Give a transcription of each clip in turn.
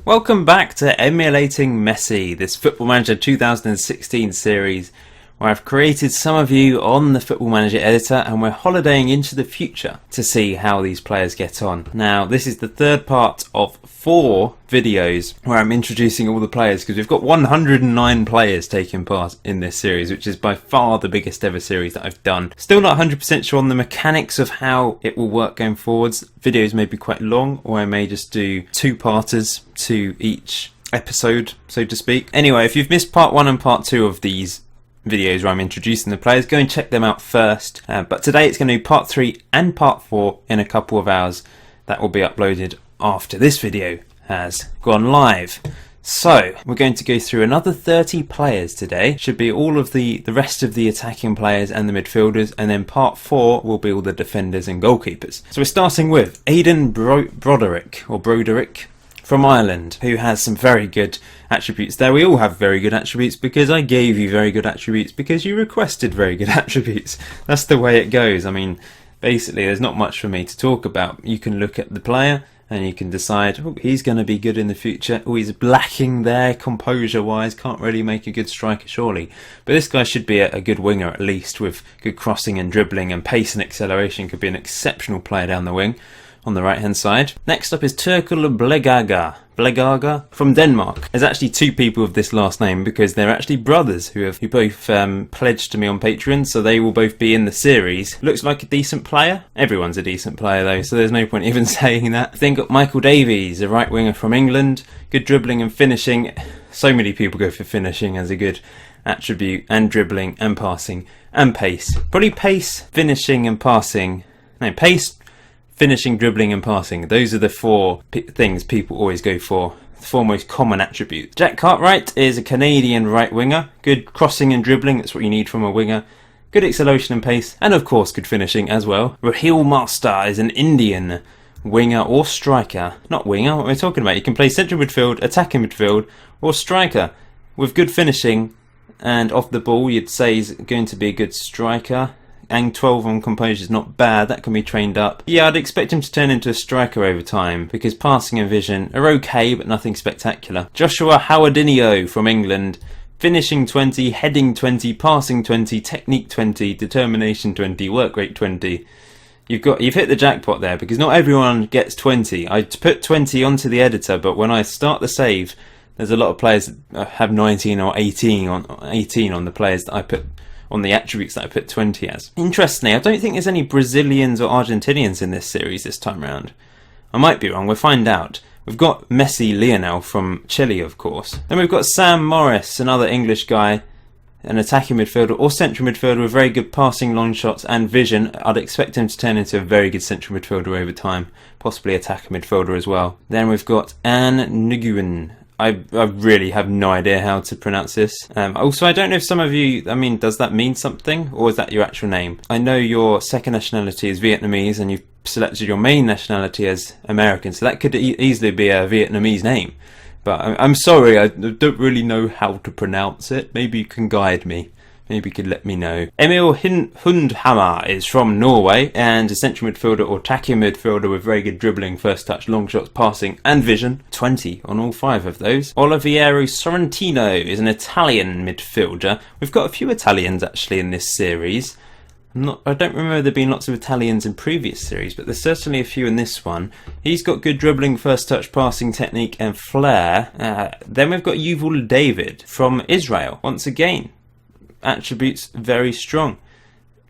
Welcome back to Emulating Messi, this Football Manager 2016 series where I've created some of you on the Football Manager editor and we're holidaying into the future to see how these players get on. Now, this is the third part of 4 videos where I'm introducing all the players because we've got 109 players taking part in this series, which is by far the biggest ever series that I've done. Still not 100% sure on the mechanics of how it will work going forwards. Videos may be quite long, or I may just do 2-parters to each episode, so to speak. Anyway, if you've missed part 1 and part 2 of these videos where I'm introducing the players, go and check them out first. But today it's going to be part 3 and part 4 in a couple of hours. That will be uploaded after this video has gone live. So we're going to go through another 30 players today. Should be all of the rest of the attacking players and the midfielders, and then part 4 will be all the defenders and goalkeepers. So we're starting with Aidan Broderick from Ireland, who has some very good attributes there. We all have very good attributes because I gave you very good attributes because you requested very good attributes. That's the way it goes. I mean, basically there's not much for me to talk about. You can look at the player and you can decide, oh, he's going to be good in the future. Oh, he's lacking there composure wise, can't really make a good striker surely. But this guy should be a good winger at least, with good crossing and dribbling and pace and acceleration. Could be an exceptional player down the wing on the right hand side. Next up is Turkel Blegaga from Denmark. There's actually 2 people with this last name because they're actually brothers who both pledged to me on Patreon, so they will both be in the series. Looks like a decent player. Everyone's a decent player though, so there's no point even saying that. Then got Michael Davies, a right winger from England. Good dribbling and finishing. So many people go for finishing as a good attribute, and dribbling and passing and pace. Probably pace, finishing and passing. No, pace, finishing, dribbling and passing. Those are the 4 things people always go for. The 4 most common attributes. Jack Cartwright is a Canadian right winger. Good crossing and dribbling, that's what you need from a winger. Good acceleration and pace, and of course good finishing as well. Raheel Master is an Indian winger or striker. Not winger, what am I talking about? You can play central midfield, attacking midfield, or striker. With good finishing and off the ball, you'd say he's going to be a good striker. And 12 on composure is not bad, that can be trained up. Yeah, I'd expect him to turn into a striker over time, because passing and vision are okay, but nothing spectacular. Joshua Howardinho from England, finishing 20, heading 20, passing 20, technique 20, determination 20, work rate 20. You've hit the jackpot there, because not everyone gets 20. I put 20 onto the editor, but when I start the save, there's a lot of players that have 19 or 18 on the players that I put on the attributes that I put 20 as. Interestingly, I don't think there's any Brazilians or Argentinians in this series this time round. I might be wrong, we'll find out. We've got Messi Lionel from Chile, of course. Then we've got Sam Morris, another English guy, an attacking midfielder or central midfielder with very good passing, long shots and vision. I'd expect him to turn into a very good central midfielder over time, possibly attacking midfielder as well. Then we've got Anne Nguyen. I really have no idea how to pronounce this. Also, I don't know if some of you, I mean, does that mean something? Or is that your actual name? I know your second nationality is Vietnamese and you've selected your main nationality as American, so that could easily be a Vietnamese name. But I'm sorry, I don't really know how to pronounce it. Maybe you can guide me. Maybe you could let me know. Emil Hundhammer is from Norway and a central midfielder or attacking midfielder with very good dribbling, first touch, long shots, passing and vision. 20 on all 5 of those. Oliviero Sorrentino is an Italian midfielder. We've got a few Italians actually in this series. I don't remember there being lots of Italians in previous series, but there's certainly a few in this one. He's got good dribbling, first touch, passing, technique and flair. Then we've got Yuval David from Israel. Once again, attributes very strong.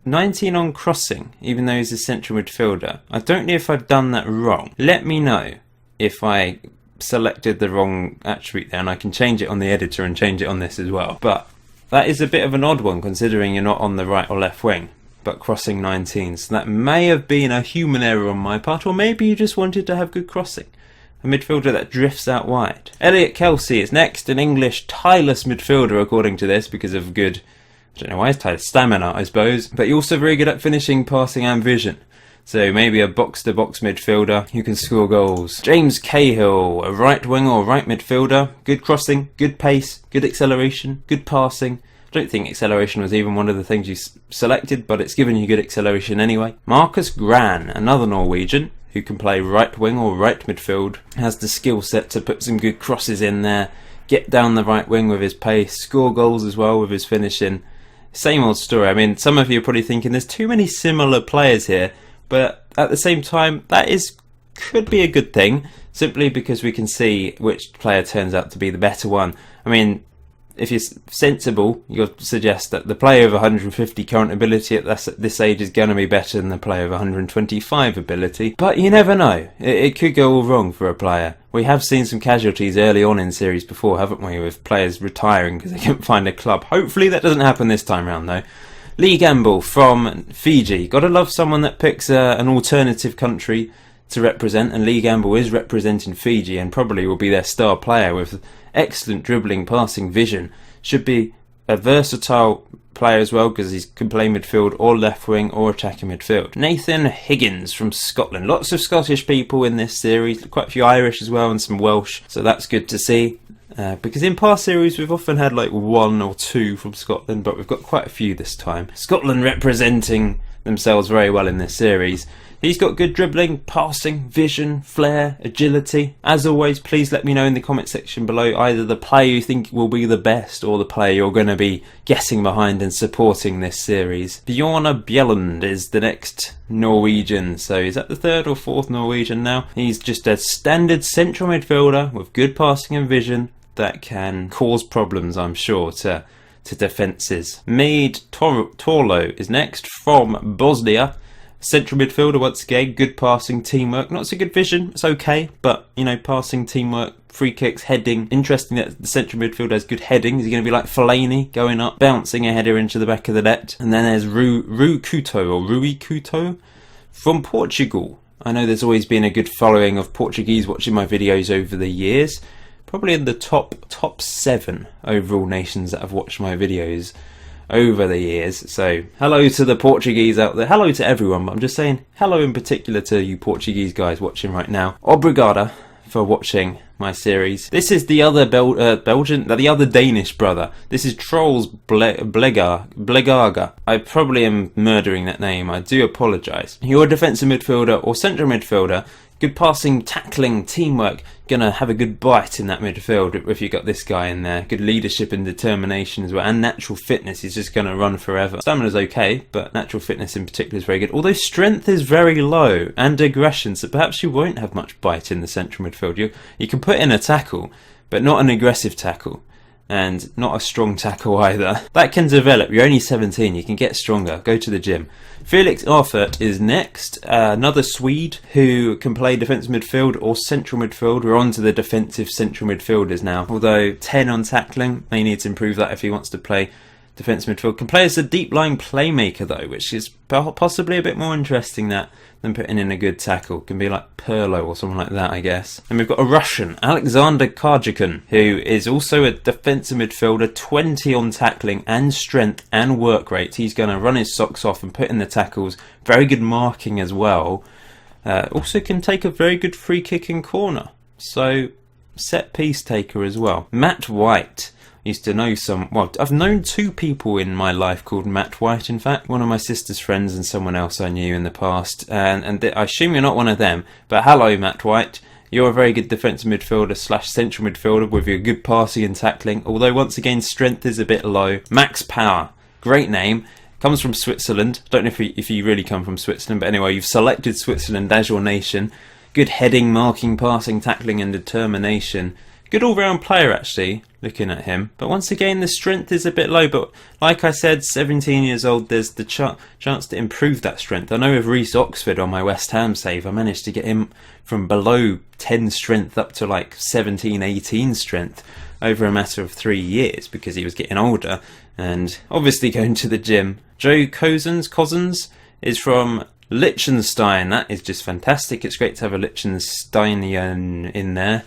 19 on crossing, even though he's a central midfielder. I don't know if I've done that wrong. Let me know if I selected the wrong attribute there, and I can change it on the editor and change it on this as well. But that is a bit of an odd one considering you're not on the right or left wing, but crossing 19. So that may have been a human error on my part, or maybe you just wanted to have good crossing. A midfielder that drifts out wide. Elliot Kelsey is next, an English tireless midfielder according to this because of good, I don't know why he's tired, stamina I suppose, but he's also very good at finishing, passing and vision. So maybe a box-to-box midfielder who can score goals. James Cahill, a right winger or right midfielder, good crossing, good pace, good acceleration, good passing. I don't think acceleration was even one of the things you selected, but it's given you good acceleration anyway. Marcus Gran, another Norwegian, who can play right wing or right midfield, has the skill set to put some good crosses in there, get down the right wing with his pace, score goals as well with his finishing. Same old story. I mean, some of you are probably thinking there's too many similar players here, but at the same time, could be a good thing, simply because we can see which player turns out to be the better one. I mean, if you're sensible, you'll suggest that the player of 150 current ability at this age is going to be better than the player of 125 ability. But you never know. It could go all wrong for a player. We have seen some casualties early on in series before, haven't we, with players retiring because they couldn't find a club. Hopefully that doesn't happen this time round, though. Lee Gamble from Fiji. Gotta love someone that picks an alternative country to represent, and Lee Gamble is representing Fiji and probably will be their star player with excellent dribbling, passing, vision. Should be a versatile player as well because he can play midfield or left wing or attacking midfield. Nathan Higgins from Scotland. Lots of Scottish people in this series, quite a few Irish as well and some Welsh, so that's good to see. Because in past series we've often had like 1 or 2 from Scotland, but we've got quite a few this time. Scotland representing themselves very well in this series. He's got good dribbling, passing, vision, flair, agility. As always, please let me know in the comment section below either the player you think will be the best or the player you're going to be guessing behind and supporting this series. Bjornar Bjelland is the next Norwegian. So is that the 3rd or 4th Norwegian now? He's just a standard central midfielder with good passing and vision that can cause problems, I'm sure, to defences. Mead Torlo is next from Bosnia. Central midfielder once again, good passing, teamwork, not so good vision, it's okay, but you know, passing, teamwork, free kicks, heading. Interesting that the central midfielder has good heading. Is he going to be like Fellaini, going up, bouncing a header into the back of the net? And then there's Rui Couto from Portugal. I know there's always been a good following of Portuguese watching my videos over the years. Probably in the top 7 overall nations that have watched my videos over the years. So hello to the Portuguese out there, hello to everyone, but I'm just saying hello in particular to you Portuguese guys watching right now. Obrigada for watching my series. This is the other the other Danish brother. This is Trolls Blegaga. I probably am murdering that name, I do apologise. You're a defensive midfielder or central midfielder. Good passing, tackling, teamwork. Gonna have a good bite in that midfield if you got this guy in there. Good leadership and determination as well, and natural fitness. He's just gonna run forever. Stamina's okay, but natural fitness in particular is very good. Although strength is very low, and aggression, so perhaps you won't have much bite in the central midfield. You can put in a tackle, but not an aggressive tackle. And not a strong tackle either. That can develop. You're only 17, you can get stronger. Go to the gym. Felix Arfert is next. Another Swede who can play defensive midfield or central midfield. We're on to the defensive central midfielders now. Although 10 on tackling, may need to improve that if he wants to play defensive midfield. Can play as a deep line playmaker though, which is possibly a bit more interesting than putting in a good tackle. Can be like Perlo or something like that, I guess. And we've got a Russian, Alexander Karjakin, who is also a defensive midfielder, 20 on tackling and strength and work rate. He's going to run his socks off and put in the tackles. Very good marking as well. Also can take a very good free kick in corner. So set piece taker as well. Matt White. Used to know I've known 2 people in my life called Matt White, in fact. One of my sister's friends and someone else I knew in the past. And I assume you're not one of them. But hello, Matt White. You're a very good defensive midfielder / central midfielder with your good passing and tackling. Although, once again, strength is a bit low. Max Power. Great name. Comes from Switzerland. Don't know if you really come from Switzerland. But anyway, you've selected Switzerland as your nation. Good heading, marking, passing, tackling and determination. Good all-round player, actually, looking at him. But once again, the strength is a bit low. But like I said, 17 years old, there's the chance to improve that strength. I know with Reece Oxford on my West Ham save, I managed to get him from below 10 strength up to like 17, 18 strength over a matter of 3 years because he was getting older and obviously going to the gym. Joe Cousins is from Liechtenstein. That is just fantastic. It's great to have a Liechtensteinian in there.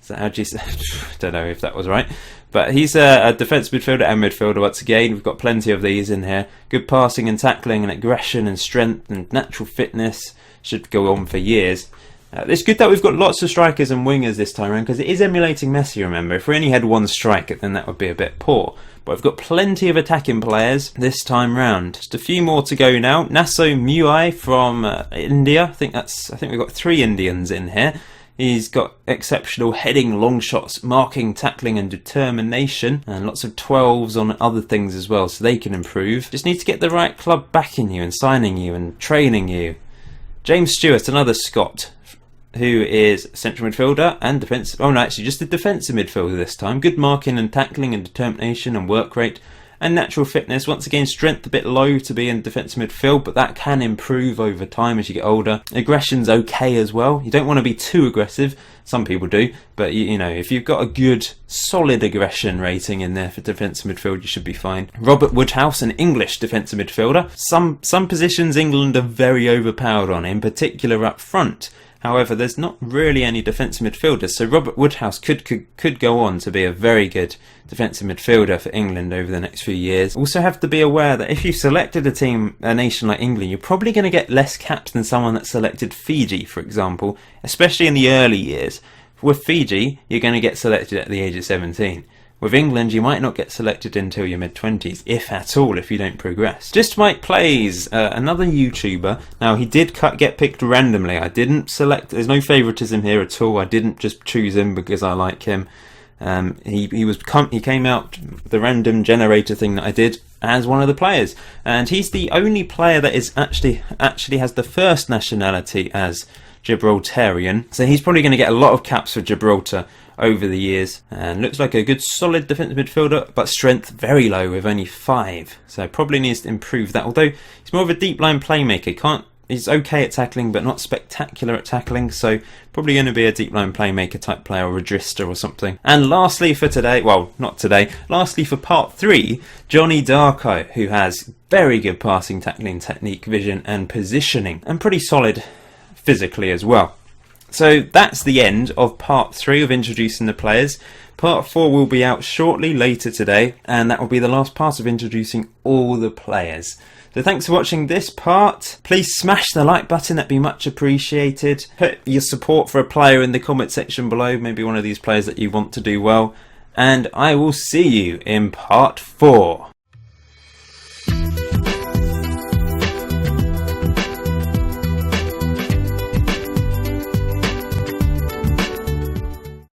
So how do you say? I don't know if that was right. But he's a defensive midfielder and midfielder once again. We've got plenty of these in here. Good passing and tackling and aggression and strength and natural fitness. Should go on for years. It's good that we've got lots of strikers and wingers this time around, because it is emulating Messi, remember. If we only had one striker, then that would be a bit poor. But we've got plenty of attacking players this time round. Just a few more to go now. Naso Muai from India. I think we've got 3 Indians in here. He's got exceptional heading, long shots, marking, tackling and determination, and lots of 12s on other things as well, so they can improve. Just need to get the right club backing you and signing you and training you. James Stewart, another Scot, who is central midfielder and defensive. Oh no, actually just a defensive midfielder this time. Good marking and tackling and determination and work rate and natural fitness. Once again, strength a bit low to be in defensive midfield, but that can improve over time as you get older. Aggression's okay as well. You don't want to be too aggressive. Some people do, but you know, if you've got a good, solid aggression rating in there for defensive midfield, you should be fine. Robert Woodhouse, an English defensive midfielder. Some positions England are very overpowered on, in particular up front. However, there's not really any defensive midfielders, so Robert Woodhouse could go on to be a very good defensive midfielder for England over the next few years. Also have to be aware that if you selected a nation like England, you're probably going to get less caps than someone that selected Fiji, for example, especially in the early years. With Fiji, you're going to get selected at the age of 17. With England, you might not get selected until your mid-20s, if at all, if you don't progress. Just Mike Plays, another YouTuber. Now, he did get picked randomly. I didn't select, there's no favouritism here at all. I didn't just choose him because I like him. He came out, the random generator thing that I did, as one of the players. And he's the only player that is actually has the first nationality as Gibraltarian. So he's probably going to get a lot of caps for Gibraltar over the years, and looks like a good solid defensive midfielder, but strength very low with only 5, so probably needs to improve that. Although he's more of a deep line playmaker, he's okay at tackling but not spectacular at tackling, so probably going to be a deep line playmaker type player or a drifter or something. And lastly for today, well not today, lastly for part 3, Johnny Darko, who has very good passing, tackling, technique, vision and positioning, and pretty solid physically as well. So that's the end of part 3 of introducing the players. Part 4 will be out shortly later today, and that will be the last part of introducing all the players. So thanks for watching this part. Please smash the like button, that'd be much appreciated. Put your support for a player in the comment section below, maybe one of these players that you want to do well. And I will see you in part 4.